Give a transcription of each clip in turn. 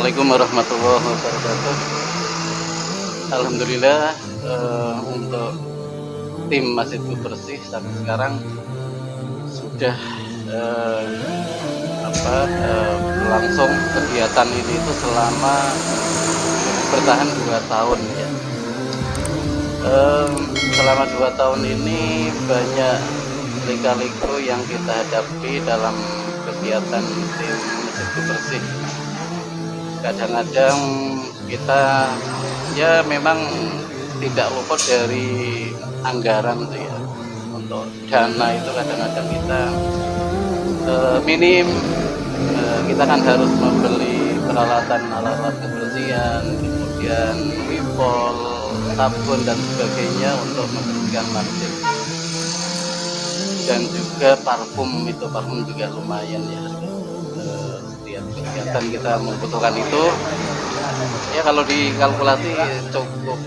Assalamualaikum warahmatullahi wabarakatuh. Alhamdulillah, untuk tim Masjidku Bersih sampai sekarang sudah berlangsung kegiatan ini itu selama bertahan 2 tahun ya. Selama 2 tahun ini banyak lika-liku yang kita hadapi dalam kegiatan tim Masjidku Bersih. Kadang-kadang kita ya memang tidak luput dari anggaran tuh ya. Untuk dana itu kadang-kadang kita minim. Kita kan harus membeli peralatan alat kebersihan, kemudian wipol, sabun dan sebagainya untuk membersihkan masjid. Dan juga parfum juga lumayan ya. Setiap kegiatan kita membutuhkan itu ya, kalau dikalkulasi cukup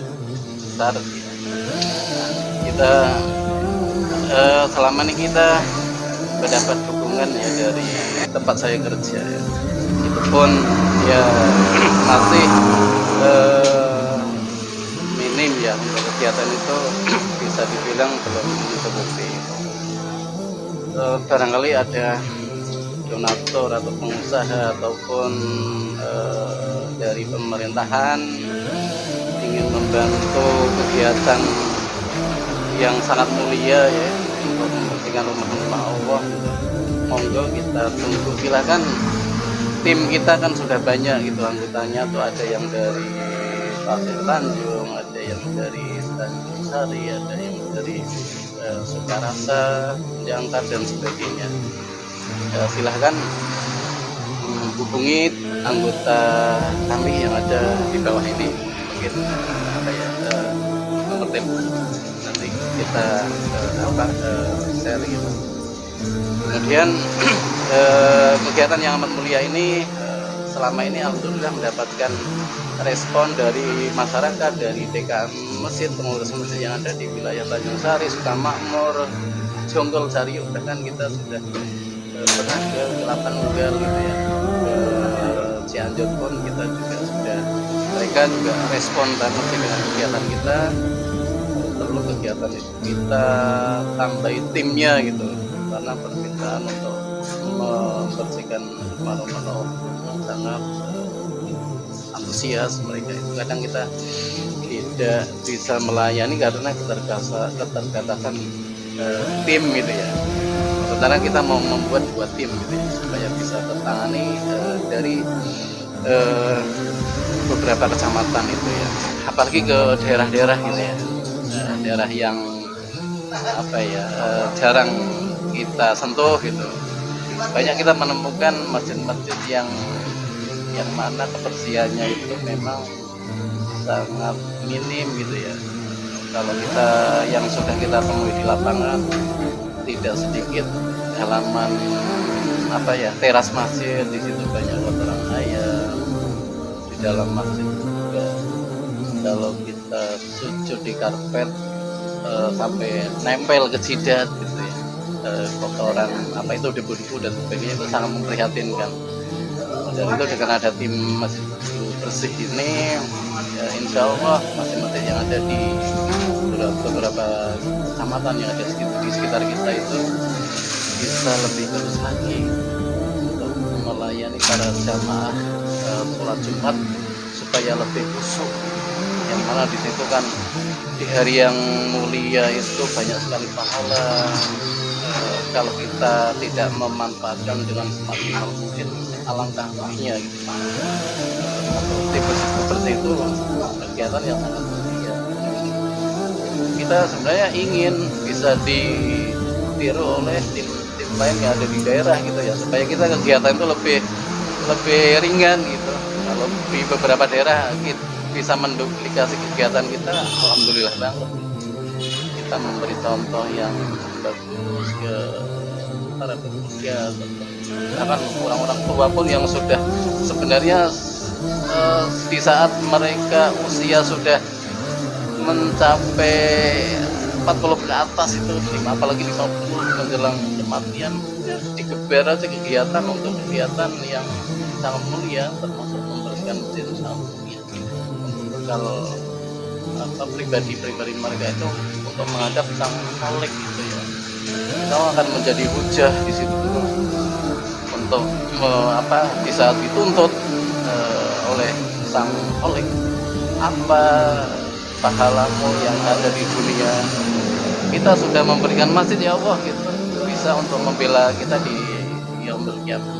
besar. Kita selama ini kita mendapat dukungan ya dari tempat saya kerja ya. Itu pun ya masih minim ya, untuk kegiatan itu bisa dibilang belum mencukupi. Barangkali ada donatur atau pengusaha ataupun dari pemerintahan ingin membantu kegiatan yang sangat mulia ya, untuk membersihkan rumah-rumah Allah, monggo kita tunggu. Silakan, tim kita kan sudah banyak gitu anggotanya tuh, ada yang dari Pasir Tanjung, ada yang dari Tanjung Sari, ada yang dari Sukarasa, Jangkar dan sebagainya. Silahkan hubungi anggota kami yang ada di bawah ini, mungkin nomor telepon nanti kita share gitu. Kemudian kegiatan yang amat mulia ini selama ini alhamdulillah mendapatkan respon dari masyarakat, dari TKM masjid, pengurus masjid yang ada di wilayah Tanjung Sari, Sukamakmur, Jonggol, Sariuk. Bahkan kita sudah pernah ke Lapanunggal gitu ya, ke Cianjur pun kita juga sudah, mereka juga respon banget dengan kegiatan kita. Perlu kegiatan itu kita tambahin timnya gitu, karena permintaan untuk membersihkan rumah-rumah sangat antusias mereka itu. Kadang kita tidak bisa melayani karena keterbatasan tim gitu ya. Sementara kita mau membuat 2 tim gitu ya, supaya bisa tertangani dari beberapa kecamatan itu ya, apalagi ke daerah-daerah gitu ya, daerah yang jarang kita sentuh gitu. Banyak kita menemukan masjid-masjid yang mana kebersihannya itu memang sangat minim gitu ya. Kalau kita yang sudah kita temui di lapangan, tidak sedikit halaman teras masjid, di situ banyak kotoran ayam. Di dalam masjid juga kalau kita sujud di karpet sampai nempel ke jidat gitu ya, kotoran debu-debu dan sebagainya, itu sangat memprihatinkan. Dan itu dengan ada tim Masjidku Bersih ini ya, insya Allah masjid-masjid yang ada di beberapa kecamatan yang ada di sekitar kita itu bisa lebih terus lagi untuk melayani para jamaah sholat Jumat supaya lebih khusyuk. Yang mana di situ kan di hari yang mulia itu banyak sekali pahala. Kalau kita tidak memanfaatkan dengan semaksimal mungkin, alangkah baiknya gitu. Tim Masjidku Bersih itu kegiatan yang sangat mulia. Kita sebenarnya ingin bisa ditiru oleh tim lain yang ada di daerah gitu ya, supaya kita kegiatan itu lebih ringan gitu. Kalau di beberapa daerah kita bisa menduplikasi kegiatan kita, alhamdulillah banget. Kita memberi contoh yang bagus ke para pemuda, bahkan orang-orang tua pun yang sudah sebenarnya di saat mereka usia sudah mencapai 40 ke atas itu, apalagi 50 menjelang kematian, digeber aja kegiatan untuk kegiatan yang sangat mulia, termasuk membersihkan menjadikan masjid itu sangat mulia. Kalau pribadi-pribadi mereka itu untuk menghadap sang Khalik gitu ya, kita akan menjadi hujah di situ untuk di saat dituntut oleh sang Khalik, apa pahalamu yang ada di dunia, kita sudah memberikan masjid ya Allah gitu, bisa untuk membela kita di yaumul qiyamah.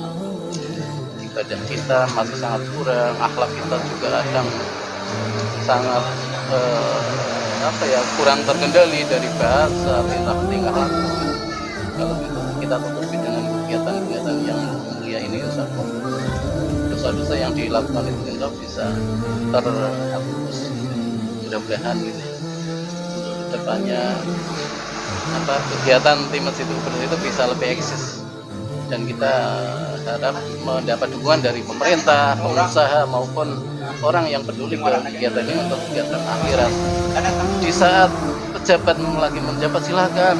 Ibadah kita masih sangat kurang, akhlak kita juga kadang sangat kurang terkendali dari bahasa, tingkah laku. Kalau itu kita tutupi dengan kegiatan-kegiatan yang mulia ini, insya Allah dosa-dosa yang dilakukan itu insya Allah bisa terhapus. Mudah-mudahan gitu untuk kedepannya kegiatan tim masjid itu bisa lebih eksis, dan kita harap mendapat dukungan dari pemerintah, pengusaha maupun orang yang peduli ke kegiatan ini untuk kegiatan akhirat. Di saat pejabat lagi menjabat, silakan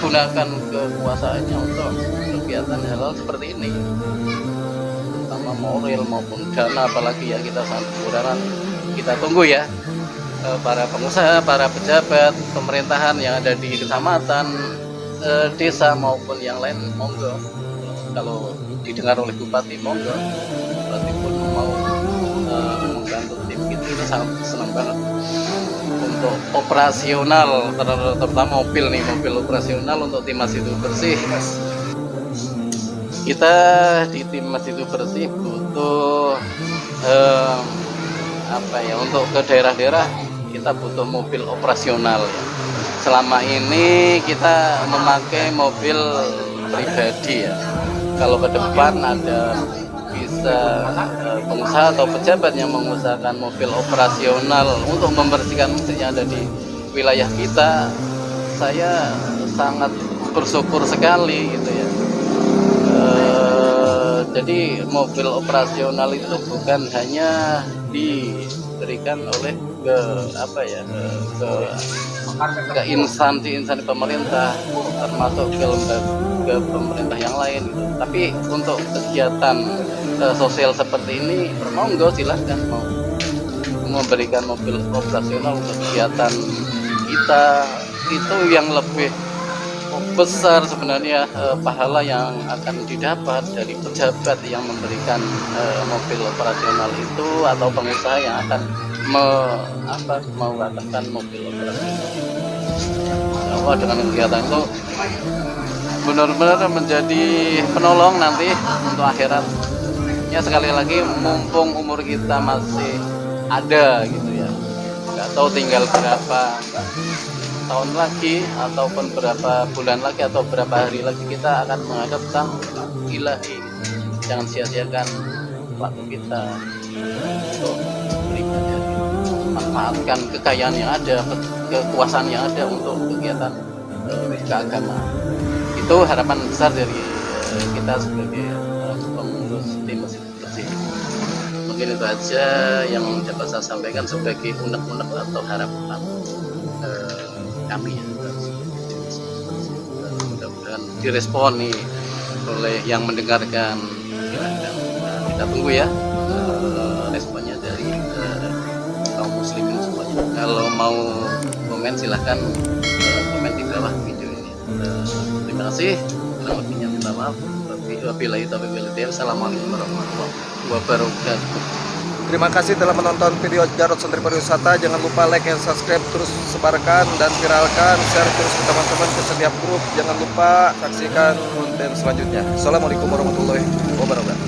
gunakan kekuasaannya untuk kegiatan halal seperti ini, terutama moral maupun dana, apalagi ya kita sangat kekurangan. Kita tunggu ya para pengusaha, para pejabat pemerintahan yang ada di kecamatan, desa maupun yang lain, monggo kalau didengar oleh bupati, monggo bupati pun mau membantu tim kita sangat senang banget. Untuk operasional terutama mobil operasional untuk tim Masjid Bersih, kita di tim Masjid Bersih butuh untuk ke daerah-daerah kita butuh mobil operasional ya. Selama ini kita memakai mobil pribadi ya. Kalau ke depan ada bisa pengusaha atau pejabat yang mengusahakan mobil operasional untuk membersihkan masjid yang ada di wilayah kita, saya sangat bersyukur sekali gitu ya. Jadi mobil operasional itu bukan hanya diberikan oleh ke instansi pemerintah, termasuk ke lembaga pemerintah yang lain gitu. Tapi untuk kegiatan sosial seperti ini, monggo silahkan mau memberikan mobil operasional untuk kegiatan kita, itu yang lebih besar sebenarnya pahala yang akan didapat dari pejabat yang memberikan mobil operasional itu, atau pengusaha yang akan mengadakan mobil operasional. Insya dengan kegiatan itu benar-benar menjadi penolong nanti untuk akhirat. Ya sekali lagi, mumpung umur kita masih ada gitu ya, nggak tahu tinggal berapa tahun lagi ataupun berapa bulan lagi atau berapa hari lagi kita akan menghadap sang ilahi. Jangan sia-siakan waktu kita untuk beribadah, manfaatkan kekayaan yang ada, kekuasaan yang ada untuk kegiatan keagamaan. Itu harapan besar dari kita sebagai pengurus tim Masjid Bersih. Mungkin itu aja yang dapat saya sampaikan sebagai unek-unek atau harapan kami ya. Mudah-mudahan diresponi oleh yang mendengarkan. Kita tunggu ya responnya dari kaum muslimin semuanya. Kalau mau komen silahkan komen di bawah video ini. Terima kasih. Kurang lebihnya minta maaf. Wabillahi taufiq wal hidayah. Assalamualaikum warahmatullahi wabarakatuh. Terima kasih telah menonton video Jarod Santri Pariwisata. Jangan lupa like dan subscribe, terus sebarkan dan viralkan, share terus ke teman-teman ke setiap grup. Jangan lupa saksikan konten selanjutnya. Assalamualaikum warahmatullahi wabarakatuh.